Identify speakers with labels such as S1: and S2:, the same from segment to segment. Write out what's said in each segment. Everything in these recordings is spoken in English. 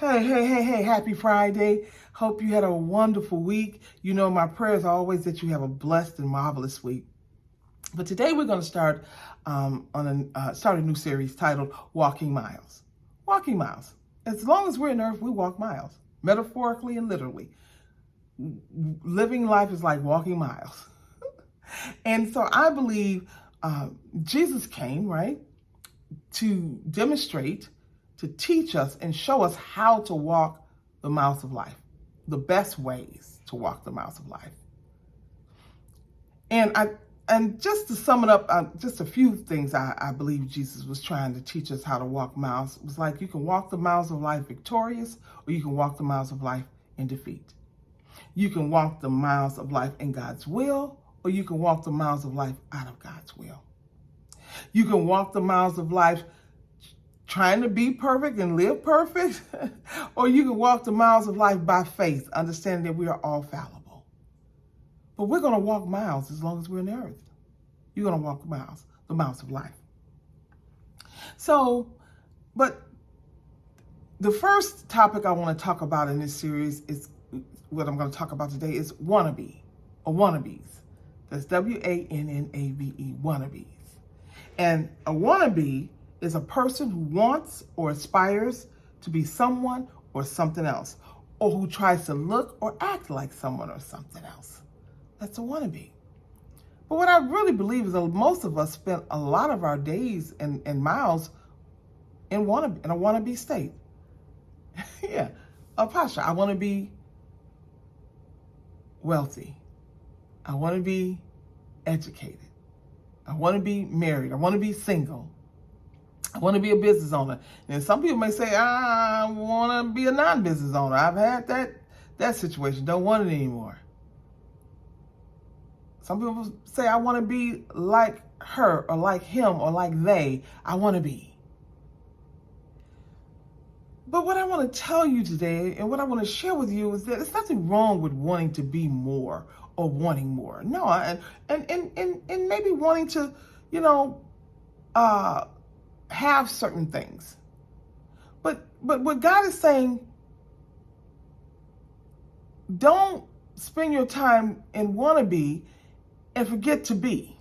S1: Hey, happy Friday. Hope you had a wonderful week. You know, my prayer is always that you have a blessed and marvelous week. But today we're going to start start a new series titled Walking Miles. Walking miles. As long as we're in earth, we walk miles, metaphorically and literally. Living life is like walking miles. And so I believe Jesus came, right, to demonstrate, to teach us and show us how to walk the miles of life, the best ways to walk the miles of life. And just to sum it up, just a few things I believe Jesus was trying to teach us how to walk miles. It was like you can walk the miles of life victorious, or you can walk the miles of life in defeat. You can walk the miles of life in God's will, or you can walk the miles of life out of God's will. You can walk the miles of life trying to be perfect and live perfect, or you can walk the miles of life by faith, understanding that we are all fallible. But we're going to walk miles as long as we're in the earth. You're going to walk the miles of life. So, but the first topic I want to talk about in this series is what I'm going to talk about today is wannabe, or wannabes. That's W-A-N-N-A-B-E, wannabes. And a wannabe is a person who wants or aspires to be someone or something else, or who tries to look or act like someone or something else. That's a wannabe. But what I really believe is that most of us spend a lot of our days and miles in a wannabe state. Yeah, a posture. I want to be wealthy. I want to be educated. I want to be married. I want to be single. I want to be a business owner. And some people may say, I want to be a non-business owner. I've had that situation. Don't want it anymore. Some people say, I want to be like her or like him or like they. I want to be. But what I want to tell you today and what I want to share with you is that there's nothing wrong with wanting to be more or wanting more. No, and maybe wanting to, have certain things. But what God is saying, don't spend your time in wannabe and forget to be.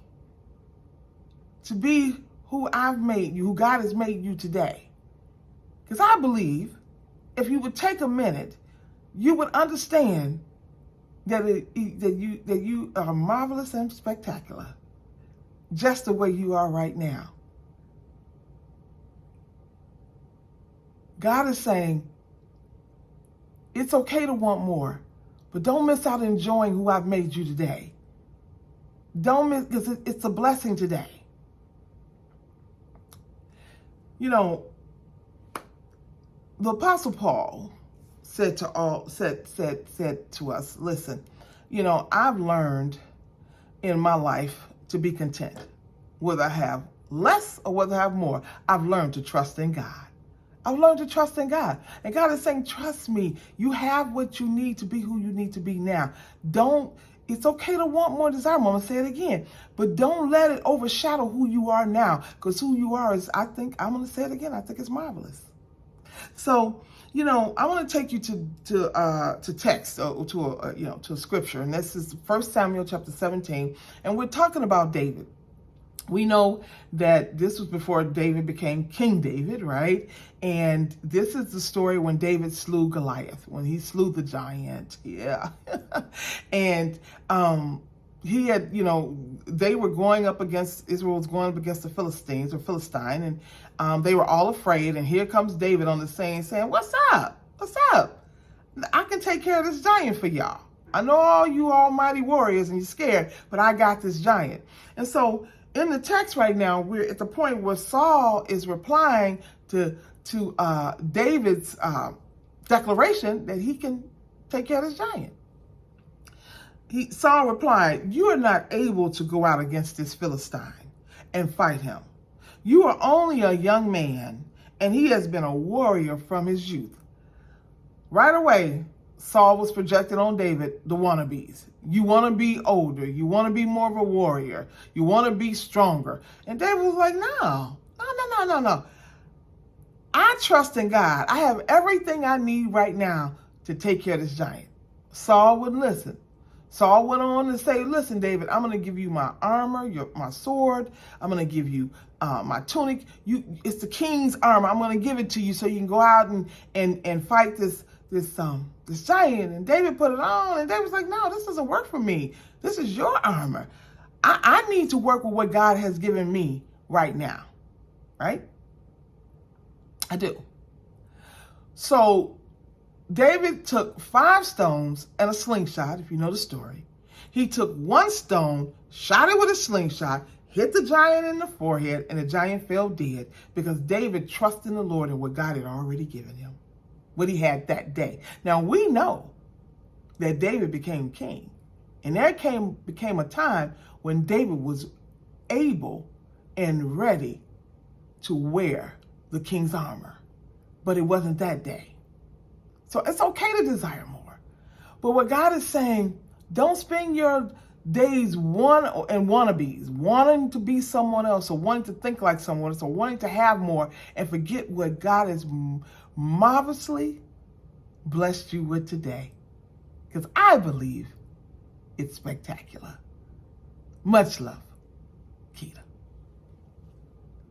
S1: To be who I've made you, who God has made you today. Because I believe if you would take a minute, you would understand that you are marvelous and spectacular, just the way you are right now. God is saying, it's okay to want more, but don't miss out enjoying who I've made you today. Don't miss, because it's a blessing today. The Apostle Paul said to us, listen, I've learned in my life to be content, whether I have less or whether I have more. I've learned to trust in God. I've learned to trust in God. And God is saying, trust me. You have what you need to be who you need to be now. It's okay to want more, desire more. I'm going to say it again. But don't let it overshadow who you are now. Because who you are is, I'm going to say it again, I think it's marvelous. So, I want to take you to text, to a scripture. And this is 1 Samuel chapter 17. And we're talking about David. We know that this was before David became King David, right? And this is the story when David slew Goliath, when he slew the giant. Yeah. And he had, they were going up against, Israel was going up against the Philistine, and they were all afraid. And here comes David on the scene saying, what's up? What's up? I can take care of this giant for y'all. I know all you almighty warriors and you're scared, but I got this giant. And so in the text right now, we're at the point where Saul is replying to David's declaration that he can take care of this giant. Saul replied, you are not able to go out against this Philistine and fight him. You are only a young man, and he has been a warrior from his youth. Right away, Saul was projected on David, the wannabes. You want to be older. You want to be more of a warrior. You want to be stronger. And David was like, no. I trust in God. I have everything I need right now to take care of this giant. Saul wouldn't listen. Saul went on to say, listen, David, I'm going to give you my armor, my sword. I'm going to give you my tunic. It's the king's armor. I'm going to give it to you so you can go out and fight this giant. And David put it on, and David was like, no, this doesn't work for me. This is your armor. I need to work with what God has given me right now, right? I do. So David took 5 stones and a slingshot, if you know the story. He took 1 stone, shot it with a slingshot, hit the giant in the forehead, and the giant fell dead because David trusted in the Lord and what God had already given him, what he had that day. Now, we know that David became king, and there became a time when David was able and ready to wear the king's armor, but it wasn't that day. So it's okay to desire more. But what God is saying, don't spend your days wannabes, wanting to be someone else or wanting to think like someone else or wanting to have more and forget what God has marvelously blessed you with today. Because I believe it's spectacular. Much love, Keita.